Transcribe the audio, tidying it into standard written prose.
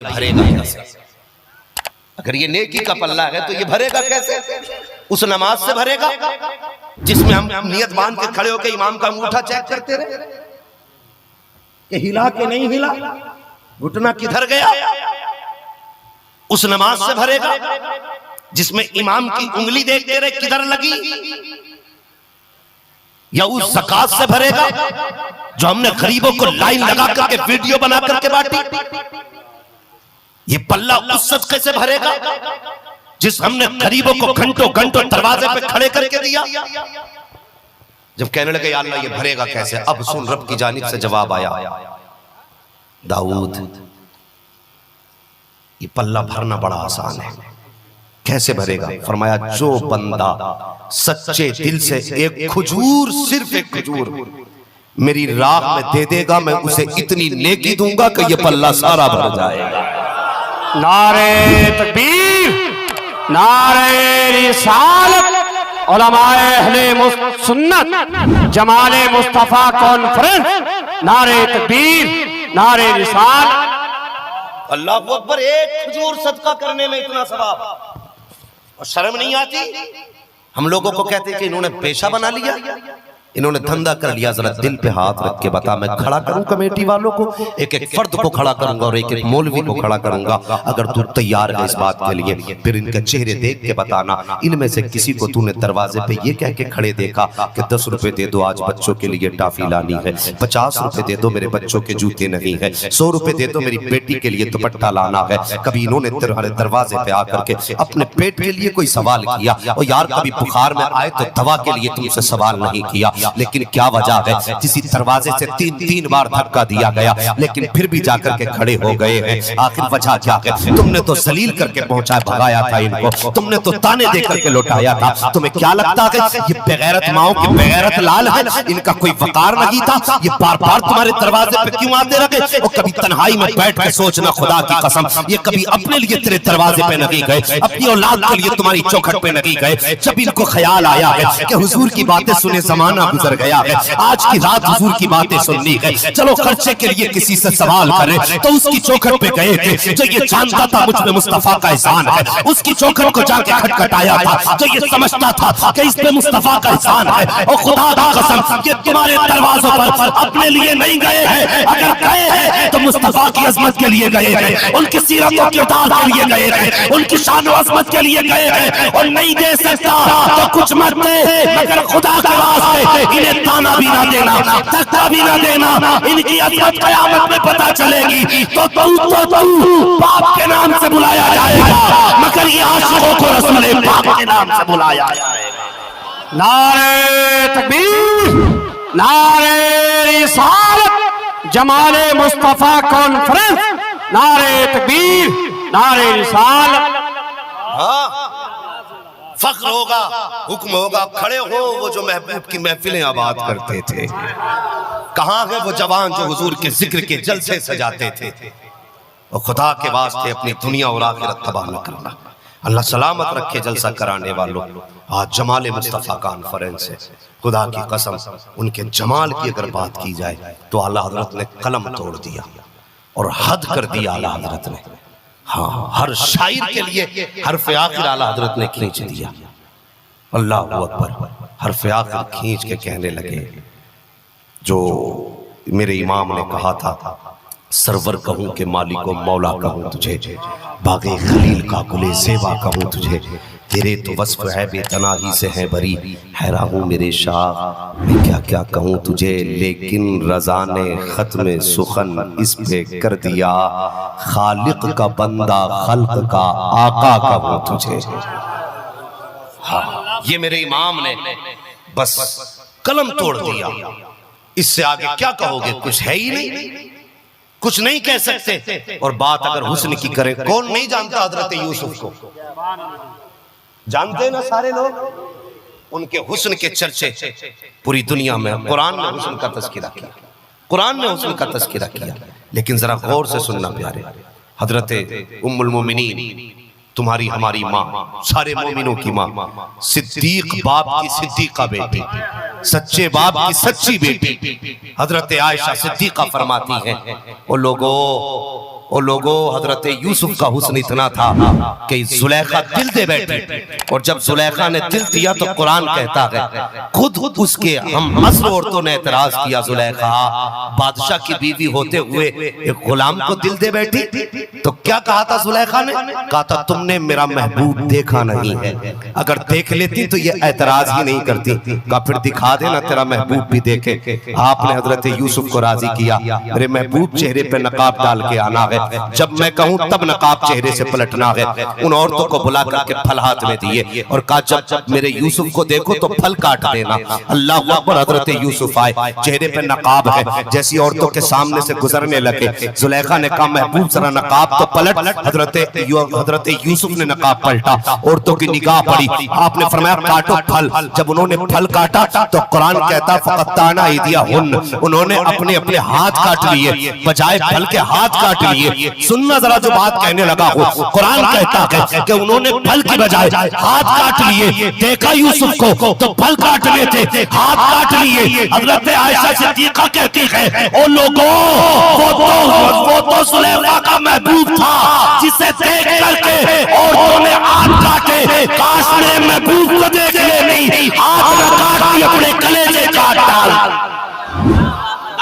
بھرے گا کیسے؟ اگر یہ نیکی کا پلہ ہے تو یہ بھرے گا کیسے؟ اس نماز سے بھرے گا جس میں ہم نیت باندھ کے کھڑے ہو کے امام کا انگوٹھا چیک کرتے رہے کہ ہلا کہ نہیں ہلا، گھٹنا کدھر گیا؟ اس نماز سے بھرے گا جس میں امام کی انگلی دیکھتے رہے کدھر لگی؟ یا اس زکات سے بھرے گا جو ہم نے غریبوں کو لائن لگا کر کے ویڈیو بنا کر کے بانٹی؟ یہ پلہ اس صدقے سے بھرے گا جس ہم نے غریبوں کو گھنٹوں گھنٹوں دروازے پہ کھڑے کر کے دیا؟ جب کہنے لگے یا اللہ یہ بھرے گا کیسے، اب سن رب کی جانب سے جواب آیا، داؤد یہ پلہ بھرنا بڑا آسان ہے، کیسے بھرے گا؟ فرمایا جو بندہ سچے دل سے ایک کھجور، صرف ایک کھجور میری راہ میں دے دے گا، میں اسے اتنی نیکی دوں گا کہ یہ پلہ سارا بھر جائے گا۔ نعرہ تکبیر، نعرہ رسالت، علماء اہل سنت، جمال مصطفیٰ کانفرنس، نعرہ تکبیر، نعرہ رسالت۔ اللہ اکبر، ایک کھجور صدقہ کرنے میں اتنا ثواب، اور شرم نہیں آتی؟ ہم لوگوں کو کہتے ہیں کہ انہوں نے پیشہ بنا لیا، انہوں نے دھندا کر لیا۔ ذرا دل پہ ہاتھ رکھ کے بتا، میں کھڑا کروں کمیٹی والوں کو، ایک ایک فرد کو کھڑا کروں گا اور ایک ایک مولوی کو کھڑا کروں گا، اگر تو تیار ہے اس بات کے لیے پھر ان کے چہرے دیکھ کے بتانا ان میں سے کسی کو تو نے دروازے پہ یہ کہہ کے کھڑے دیکھا کہ 10 روپے دے دو آج بچوں کے لیے ٹافی لانی ہے، 50 روپے دے دو میرے بچوں کے جوتے نہیں ہے، 100 روپے دے دو میری بیٹی کے لیے دوپٹہ لانا ہے۔ کبھی انہوں نے تمہارے دروازے پہ آ کر کے اپنے پیٹ کے لیے کوئی سوال کیا؟ اور یار کبھی بخار میں آئے تو دوا کے لیے تم سے سوال نہیں کیا، لیکن کیا وجہ ہے؟ کسی دروازے سے 3 بار دھکا دیا گیا لیکن پھر بھی جا کر کے کھڑے ہو گئے ہیں۔ آخر وجہ کیا ہے؟ تم نے تو ذلیل کر کے پہنچا بھگایا تھا ان کو، تم نے تو تانے دے کر کے لوٹایا تھا۔ تمہیں کیا لگتا ہے یہ بغیرت ماؤں کے بغیرت لال ہے، ان کا کوئی وقار نہیں تھا؟ یہ بار بار تمہارے دروازے پہ کیوں آتے رہے؟ اور کبھی تنہائی میں بیٹھ کے سوچنا، خدا کی قسم یہ کبھی اپنے لیے تیرے دروازے پہ نہیں گئے، اپنی اولاد کے لیے تمہاری چوکھٹ پہ نہیں گئے؟ جب ان کو خیال آیا ہے کہ حضور کی باتیں سنے زمانہ گزر گیا ہے، آج کی رات حضور کی باتیں سننی ہے، چلو خرچے کے لیے کسی سے سوال کریں، تو اس کی چوکھٹ پہ گئے تھے جو یہ جانتا تھا مجھ میں مصطفیٰ کا احسان ہے، اس کی چوکھٹ کو جا کے کھٹکھٹایا تھا جو یہ سمجھتا تھا کہ اس پہ مصطفیٰ کا احسان ہے۔ اور خدا کی قسم یہ تمہارے دروازوں پر اپنے لیے نہیں گئے ہیں، اگر گئے ہیں تو مصطفیٰ کی عظمت کے لیے گئے ہیں، ان کی سیرت و کردار کے لیے گئے ہیں، ان کی شان و عظمت کے لیے گئے ہیں۔ اور نہیں دے سکتا تو کچھ مت دے، مگر خدا کے واسطے انہیں تانا بھی نہ دینا، دھکا بھی نہ دینا، ان کی عظمت قیامت میں پتہ چلے گی تو باپ کے نام سے بلایا جائے گا، مگر یہ عاشقوں کو رسول پاک کے نام سے بلایا جائے گا۔ نعرہ تکبیر، نعرہ رسالت، جمال مصطفیٰ کانفرنس، نعرہ تکبیر، نعرہ رسالت۔ فخر ہوگا، حکم ہوگا، کھڑے ہو وہ جو محبوب کی محفلیں آباد کرتے تھے، کہاں ہے وہ جوان جو حضور کے ذکر کے جلسے سجاتے تھے؟ اور خدا کے واسطے اپنی دنیا اور آخرت تباہ نہ کرنا۔ اللہ سلامت رکھے جلسہ کرانے والوں، آج جمال مصطفیٰ کانفرنس ہے، خدا کی قسم ان کے جمال کی اگر بات کی جائے تو اعلیٰ حضرت نے قلم توڑ دیا اور حد کر دیا اعلیٰ حضرت نے۔ ہاں، ہر شاعر کے لیے حرف آخر اعلیٰ حضرت نے کھینچ دیا۔ اللہ اکبر، حرف آخر کھینچ کے کہنے لگے جو میرے امام نے کہا تھا، سرور کہوں کہ مالک و مولا کہوں تجھے، باغ خلیل کا گلے زیبا کہوں تجھے، تیرے تو وصف ہے بے تناہی سے ہے بری، حیران ہوں میرے شاہ میں کیا کیا کہوں تجھے، لیکن رضا نے ختم سخن اس پہ کر دیا، خالق کا بندہ خلق کا آقا کہوں تجھے۔ ہاں، یہ میرے امام نے بس قلم توڑ دیا، اس سے آگے کیا کہو گے؟ کچھ ہے ہی نہیں، کچھ نہیں کہہ سکتے۔ اور بات اگر حسن کی کریں، کون نہیں جانتا حضرت یوسف کو؟ جانتے نا سارے لوگ، ان کے حسن کے چرچے پوری دنیا میں۔ قرآن نے حسن کا تذکرہ کیا، قرآن نے حسن کا تذکرہ کیا، لیکن ذرا غور سے سننا پیارے، حضرت ام المومنین تمہاری ہماری ماں، سارے مومنوں کی ماں، صدیق باپ کی صدیقہ بیٹی، سچے باپ کی سچی بیٹی حضرت عائشہ صدیقہ فرماتی ہیں، او لوگو او لوگوں حضرت یوسف کا حسن اتنا تھا کہ زلیخا دل دے بیٹھی، اور جب زلیخا نے دل دیا تو قرآن کہتا ہے خود اس کے ہم مصر عورتوں نے اعتراض کیا، زلیخا بادشاہ کی بیوی ہوتے ہوئے ایک غلام کو دل دے بیٹھی؟ تو کیا کہا تھا زلیخا نے؟ کہا تھا تم نے میرا محبوب دیکھا نہیں ہے، اگر دیکھ لیتی تو یہ اعتراض ہی نہیں کرتی۔ کہا پھر دکھا دینا تیرا محبوب بھی دیکھے۔ آپ نے حضرت یوسف کو راضی کیا، میرے محبوب چہرے پہ نقاب ڈال کے آنا ہے، جب میں کہوں تب نقاب چہرے سے پلٹنا ہے۔ ان عورتوں کو بلا کر کے پھل ہاتھ میں دیے اور کہا جب میرے یوسف کو دیکھو تو پھل کاٹ دینا۔ اللہ اکبر، حضرت یوسف آئے، چہرے پہ نقاب ہے، جیسی عورتوں کے سامنے سے گزرنے لگے، زلیخا نے کہا محبوب ذرا نقاب تو پلٹ۔ حضرت یوسف نے نقاب پلٹا، عورتوں کی نگاہ پڑی، آپ نے فرمایا کاٹو پھل۔ جب انہوں نے پھل کاٹا تو قرآن کہتا فقطعنا ایدیہن، انہوں نے اپنے اپنے ہاتھ کاٹ لیے، بجائے پھل کے ہاتھ کاٹ لیے۔ سننا ذرا جو بات کہنے لگا ہو، قرآن کہتا ہے کہ انہوں نے پھل کی بجائے ہاتھ کاٹ لیے۔ دیکھا یوسف کو تو پھل کاٹنے تھے، ہاتھ کاٹ لیے۔ حضرت عائشہ صدیقہ کہتی ہے او لوگوں وہ تو زلیخا کا محبوب تھا جسے دیکھ کر کے عورتوں نے ہاتھ کاٹے۔